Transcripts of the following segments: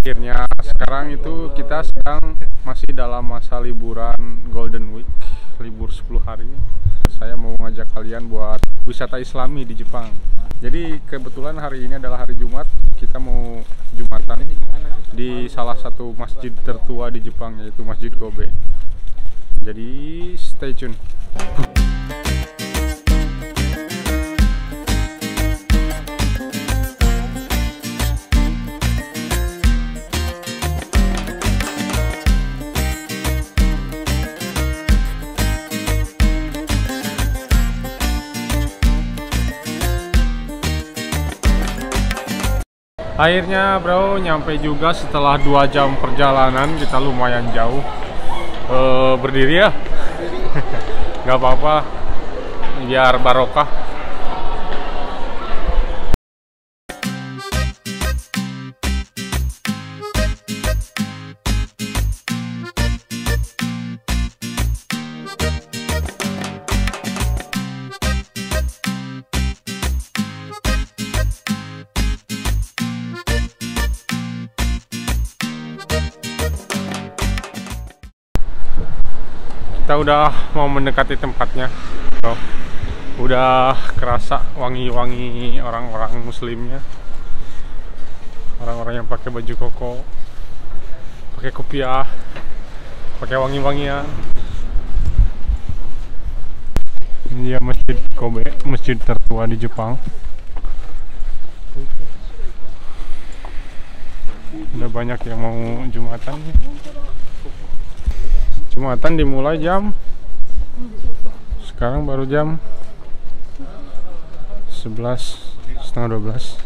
Akhirnya sekarang itu kita sedang masih dalam masa liburan Golden Week, libur 10 hari. Saya mau ngajak kalian buat wisata Islami di Jepang. Jadi kebetulan hari ini adalah hari Jumat, kita mau Jumatan di salah satu masjid tertua di Jepang, yaitu Masjid Kobe. Jadi stay tune. Akhirnya bro, nyampe juga setelah 2 jam perjalanan. Kita lumayan jauh. Berdiri ya? Gak apa-apa, biar barokah. Kita udah mau mendekati tempatnya, bro. Udah kerasa wangi-wangi orang-orang muslimnya, orang-orang yang pakai baju koko, pakai kopiah, pakai wangi-wangian. Ini dia Masjid Kobe, masjid tertua di Jepang. Udah banyak yang mau Jumatan. Jumatan dimulai sekarang baru jam 11, setengah 12.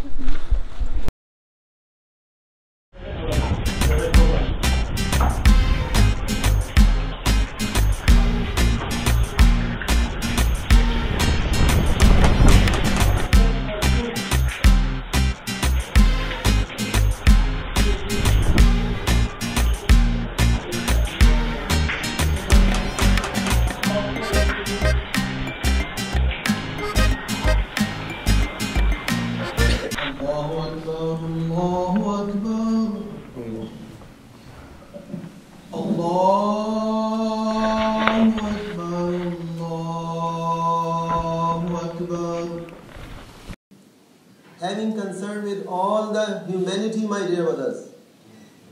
Having concern with all the humanity, my dear brothers,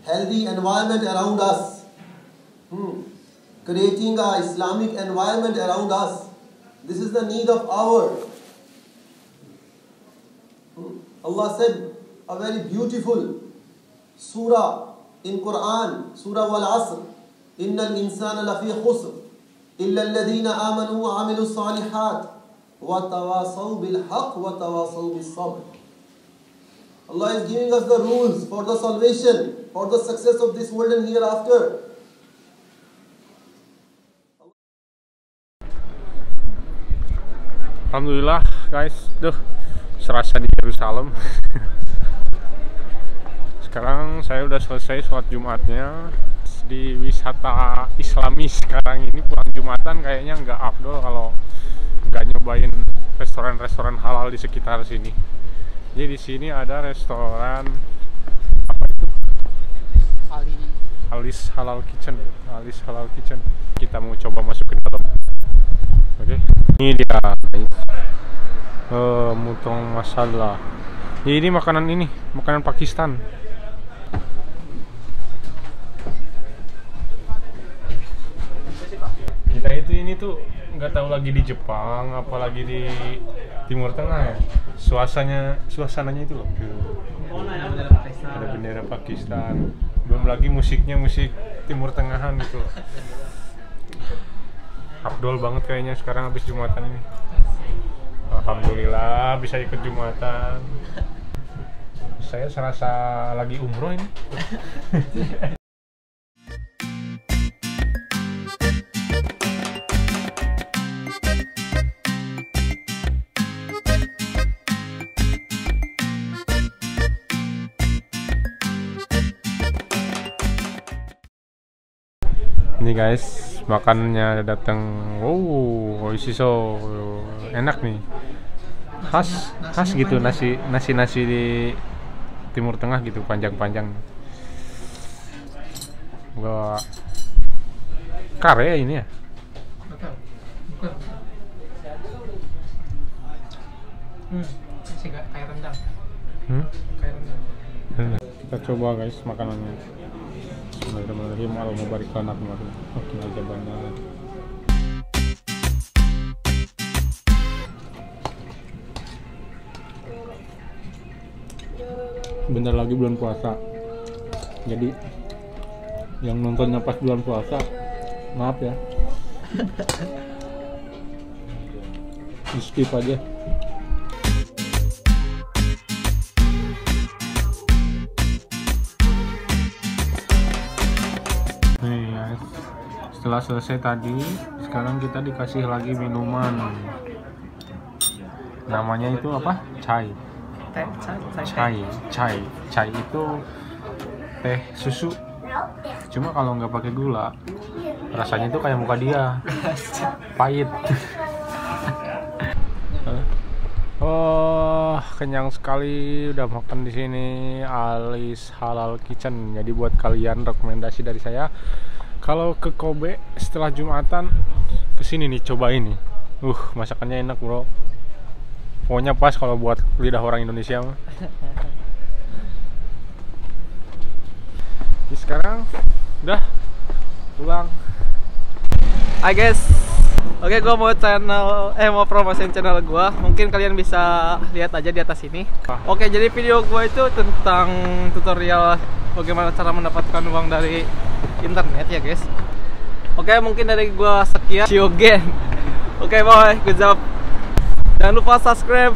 healthy environment around us, creating a Islamic environment around us, this is the need of our. Allah said a very beautiful surah in Quran, Surah Wal-Asr, Innal insana lafi khusr, illa alladhina amanu wa amilu salihat, wa tawasaw bil haqq wa tawasaw bis sabr. Allah is giving us the rules for the salvation, for the success of this world and hereafter. Alhamdulillah guys, serasa di Yerusalem. Sekarang saya udah selesai sholat Jumatnya di wisata Islami. Sekarang ini pulang Jumatan kayaknya nggak afdol kalau nggak nyobain restoran-restoran halal di sekitar sini. Jadi di sini ada restoran apa itu? Ali's Halal Kitchen. Ali's Halal Kitchen. Kita mau coba masuk ke dalam. Oke. Ini dia. Mutong masala. Ini makanan Pakistan. Kita itu ini tuh nggak tahu lagi di Jepang, apalagi di Timur Tengah ya. Suasananya itu loh. Ada bendera Pakistan. Belum lagi musiknya musik Timur Tengahan gitu loh. Afdol banget kayaknya sekarang habis Jumatan ini. Alhamdulillah bisa ikut Jumatan. Saya serasa lagi umroh ini. Ini guys, makanannya datang. Wow, oishiso. Enak nih. Khas gitu nasi di Timur Tengah gitu, panjang-panjang. Enggak kare ini ya? Bukan. Masih kayak rendang. Kayak rendang. Kita coba guys makanannya. Bismillahirrahmanirrahim. Allahumma barik lana fima razaqtana aja banyak. Bentar lagi bulan puasa. Jadi yang nontonnya pas bulan puasa, maaf ya. Di skip aja. Nih guys, setelah selesai tadi, sekarang kita dikasih lagi minuman. Namanya itu apa? Chai. Chai itu teh susu. Cuma kalau nggak pakai gula, rasanya itu kayak muka dia, pahit. Oh, kenyang sekali udah makan di sini. Alice Halal Kitchen. Jadi buat kalian rekomendasi dari saya, kalau ke Kobe setelah Jumatan kesini nih, coba ini. Masakannya enak bro. Pokoknya pas kalau buat lidah orang Indonesia mah. Jadi sekarang udah pulang. Hai guys. Oke, gue mau promosiin channel gue. Mungkin kalian bisa lihat aja di atas ini. Oke, jadi video gue itu tentang tutorial bagaimana cara mendapatkan uang dari internet ya guys. Oke, mungkin dari gue sekian. See you again. Oke, bye. Good job. Jangan lupa subscribe,